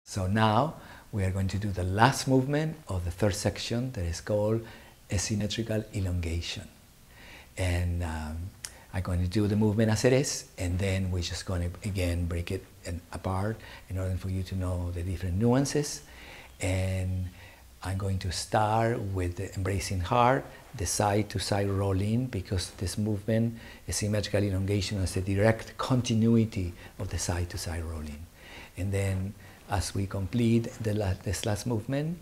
So now we are going to do the last movement of the third section that is called Asymmetrical Elongation. And I'm going to do the movement as it is, and then we're just going to again break it apart in order for you to know the different nuances. And I'm going to start with the embracing heart, the side-to-side rolling, because this movement, asymmetrical elongation, is a direct continuity of the side-to-side rolling. And then as we complete this last movement,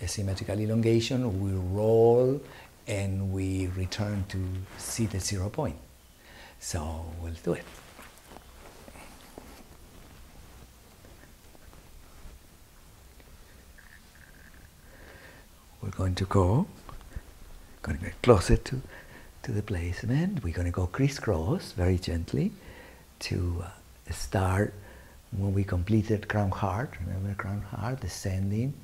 asymmetrical elongation, we roll and we return to seated 0 point. So we'll do it. We're going to get closer to the placement. We're going to go crisscross very gently to start when we completed crown heart. Remember crown heart, descending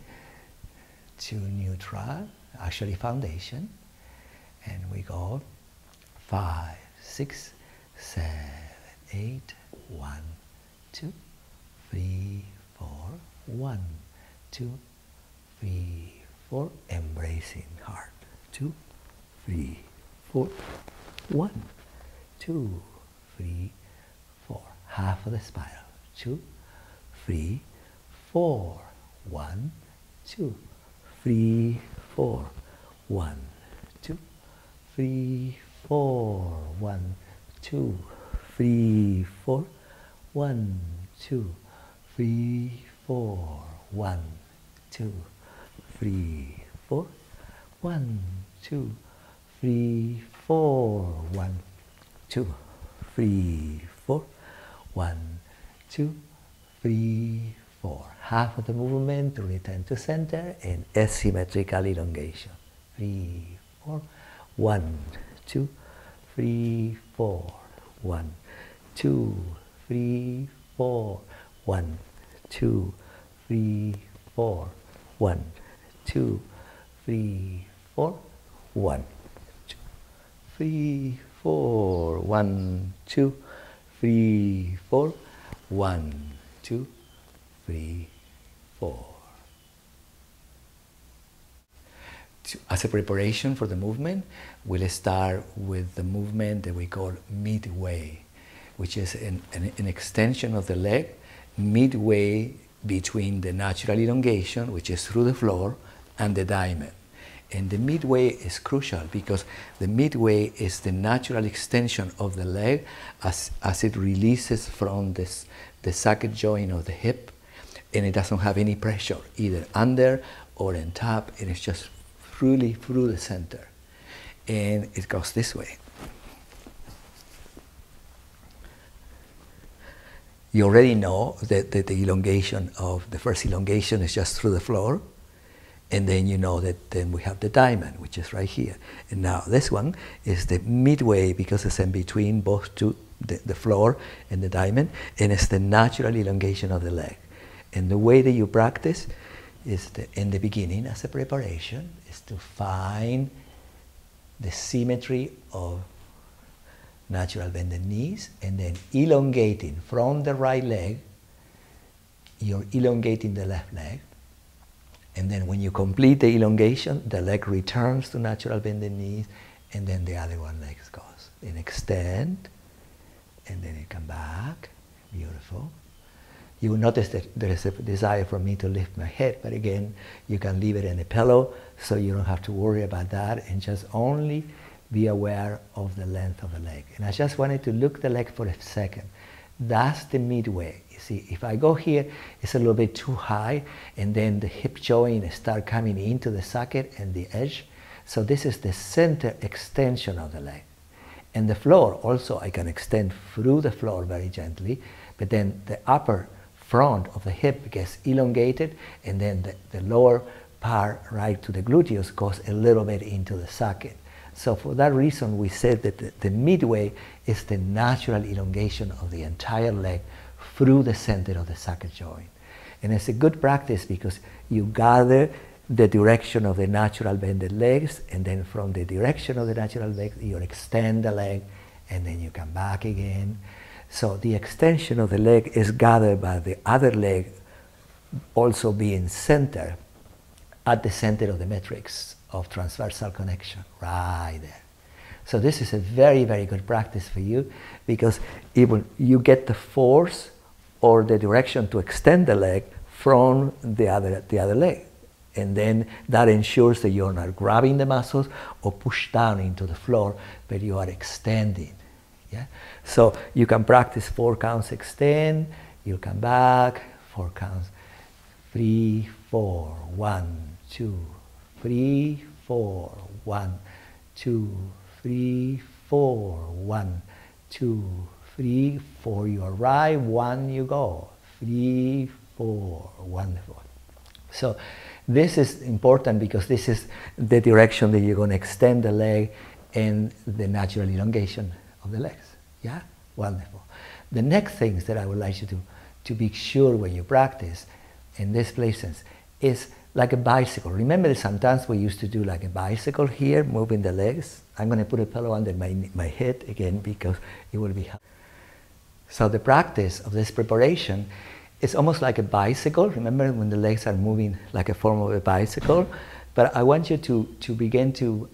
to neutral, actually foundation. And we go 5, 6, 7, 8, 1, 2, 3, 4, 1, 2, 3, 4, embracing heart. 2, 3, 4, 1, 2, 3, 4, half of the spiral. 2, 3, 4, 1, 2, 3, 4, 1, 2, 3, 4, 1, 2, 3, 4, 1, 2, 3, 4, 1, 2, 3, 4, 1, 2, 3, 4, 1, 2, 3, 4, 1, 2, 3, 4. Half of the movement to return to center and asymmetrical elongation. 3, 4, 1, 2, 3, 4, 1, 2, 3, 4, 1, 2, 3, 4, 1, 2, 3, 4, 1, 2, 3, 4, 1, 2, 3, 4, 1, 2, 3, 4. As a preparation for the movement, we'll start with the movement that we call midway, which is an extension of the leg midway between the natural elongation, which is through the floor, and the diamond. And the midway is crucial because the midway is the natural extension of the leg as it releases from the socket joint of the hip, and it doesn't have any pressure either under or on top, and it's just really through the center. And it goes this way. You already know that the elongation of the first elongation is just through the floor. And then you know that then we have the diamond, which is right here. And now this one is the midway because it's in between both two, the floor and the diamond, and it's the natural elongation of the leg. And the way that you practice is in the beginning as a preparation is to find the symmetry of natural bended knees and then elongating from the right leg, you're elongating the left leg. And then when you complete the elongation, the leg returns to natural bended knees, and then the other one leg goes. And extend, and then it come back. Beautiful. You will notice that there is a desire for me to lift my head, but again, you can leave it in a pillow, so you don't have to worry about that, and just only be aware of the length of the leg. And I just wanted to look the leg for a second. That's the midway. You see, if I go here, it's a little bit too high, and then the hip joint start coming into the socket and the edge. So this is the center extension of the leg. And the floor also, I can extend through the floor very gently, but then the upper front of the hip gets elongated, and then the lower part right to the gluteus goes a little bit into the socket. So for that reason, we said that the midway is the natural elongation of the entire leg through the center of the socket joint. And it's a good practice because you gather the direction of the natural bended legs, and then from the direction of the natural leg, you extend the leg, and then you come back again. So the extension of the leg is gathered by the other leg also being centered at the center of the matrix of transversal connection, right there. So this is a very, very good practice for you, because even you get the force or the direction to extend the leg from the other leg. And then that ensures that you're not grabbing the muscles or push down into the floor, but you are extending. Yeah? So you can practice 4 counts extend, you'll come back, 4 counts, 3, 4, 1, 2, 3, 4, 1, 2, 3, 4, 1, 2, 3, 4, you arrive, 1, you go, 3, 4, wonderful. So this is important because this is the direction that you're going to extend the leg and the natural elongation of the legs. Yeah? Wonderful. The next things that I would like you to be sure when you practice in these places is like a bicycle. Remember that sometimes we used to do like a bicycle here, moving the legs. I'm going to put a pillow under my head again because it will be hard. So the practice of this preparation is almost like a bicycle. Remember when the legs are moving like a form of a bicycle? But I want you to begin to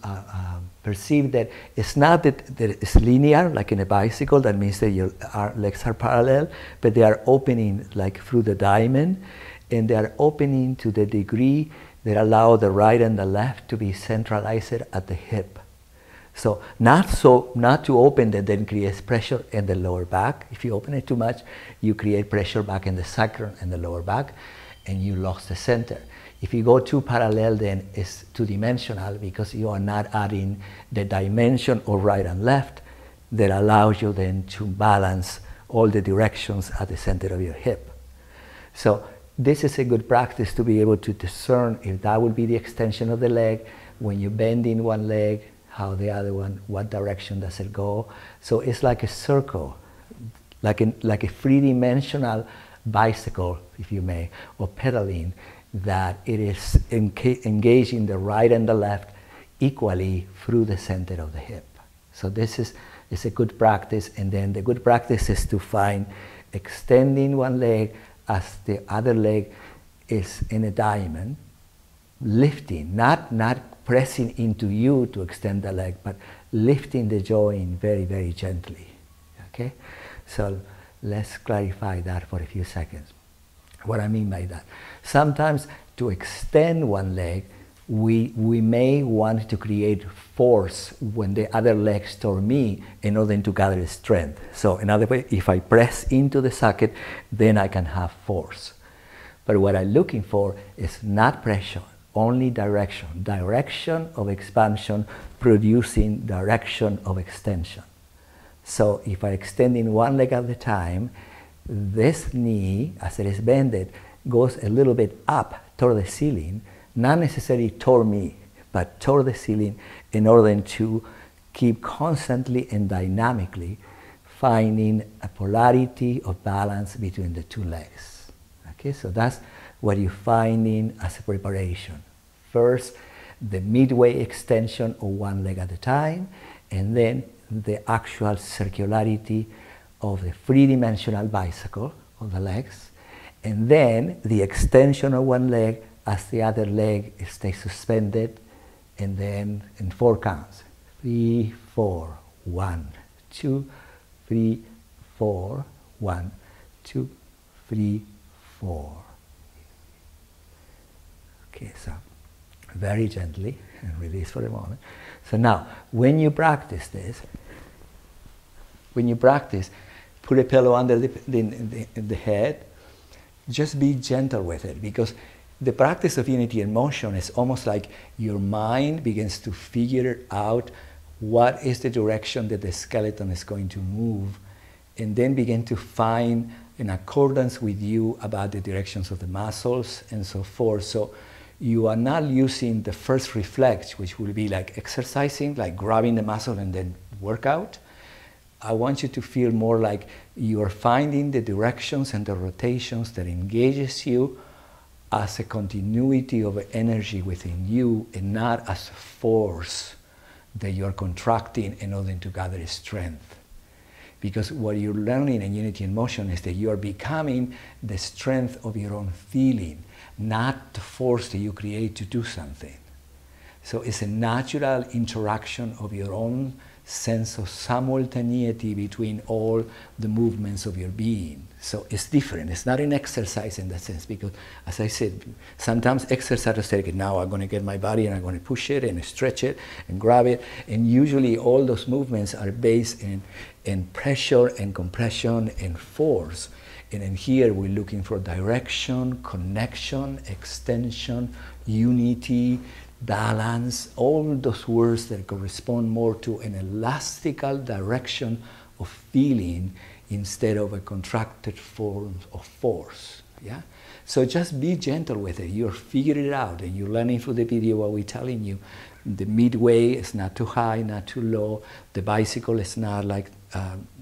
perceive that it's not that it's linear, like in a bicycle. That means that your legs are parallel, but they are opening like through the diamond, and they are opening to the degree that allow the right and the left to be centralized at the hip. So not to open that then creates pressure in the lower back. If you open it too much, you create pressure back in the sacrum and the lower back, and you lost the center. If you go too parallel, then it's two-dimensional because you are not adding the dimension of right and left that allows you then to balance all the directions at the center of your hip. So this is a good practice to be able to discern if that would be the extension of the leg, when you bend in one leg, how the other one, what direction does it go. So it's like a circle, like a three-dimensional bicycle, if you may, or pedaling, that it is engaging the right and the left equally through the center of the hip. So this is a good practice, and then the good practice is to find extending one leg as the other leg is in a diamond, lifting, not pressing into you to extend the leg, but lifting the joint very, very gently. Okay? So let's clarify that for a few seconds. What I mean by that. Sometimes to extend one leg, we may want to create force when the other legs toward me in order to gather strength. So in other words, if I press into the socket, then I can have force. But what I'm looking for is not pressure, only direction. Direction of expansion producing direction of extension. So if I extend in one leg at a time, this knee, as it is bended, goes a little bit up toward the ceiling, not necessarily toward me, but toward the ceiling, in order to keep constantly and dynamically finding a polarity of balance between the two legs. Okay, so that's what you're finding as a preparation. First, the midway extension of one leg at a time, and then the actual circularity of the three-dimensional bicycle of the legs, and then the extension of one leg as the other leg stays suspended, and then in 4 counts. 3, 4, 1, 2, 3, 4, 1, 2, 3, 4. Okay, so very gently, and release for a moment. So now, when you practice this, put a pillow under the head, just be gentle with it, because the practice of unity and motion is almost like your mind begins to figure out what is the direction that the skeleton is going to move, and then begin to find in accordance with you about the directions of the muscles and so forth. So you are not using the first reflex, which will be like exercising, like grabbing the muscle and then work out. I want you to feel more like you are finding the directions and the rotations that engages you as a continuity of energy within you, and not as a force that you are contracting in order to gather strength. Because what you're learning in Unity in Motion is that you are becoming the strength of your own feeling, not the force that you create to do something. So it's a natural interaction of your own sense of simultaneity between all the movements of your being. So it's different. It's not an exercise in that sense, because, as I said, sometimes exercises say, now I'm going to get my body and I'm going to push it and stretch it and grab it. And usually all those movements are based in pressure and compression and force. And in here we're looking for direction, connection, extension, unity, balance, all those words that correspond more to an elastical direction of feeling instead of a contracted form of force. Yeah? So just be gentle with it. You're figuring it out, and you're learning through the video what we're telling you. The midway is not too high, not too low. The bicycle is not like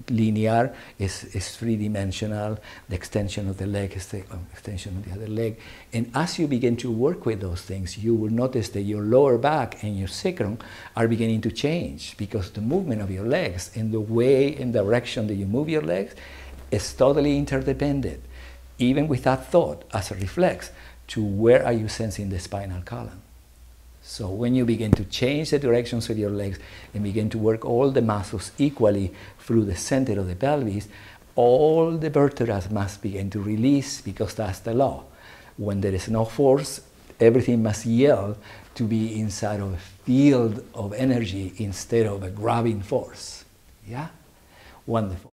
linear, it's three-dimensional. The extension of the leg is the extension of the other leg. And as you begin to work with those things, you will notice that your lower back and your sacrum are beginning to change, because the movement of your legs and the way and direction that you move your legs is totally interdependent, even without thought, as a reflex to where are you sensing the spinal column. So when you begin to change the directions of your legs and begin to work all the muscles equally through the center of the pelvis, all the vertebrae must begin to release, because that's the law. When there is no force, everything must yield to be inside of a field of energy instead of a grabbing force. Yeah? Wonderful.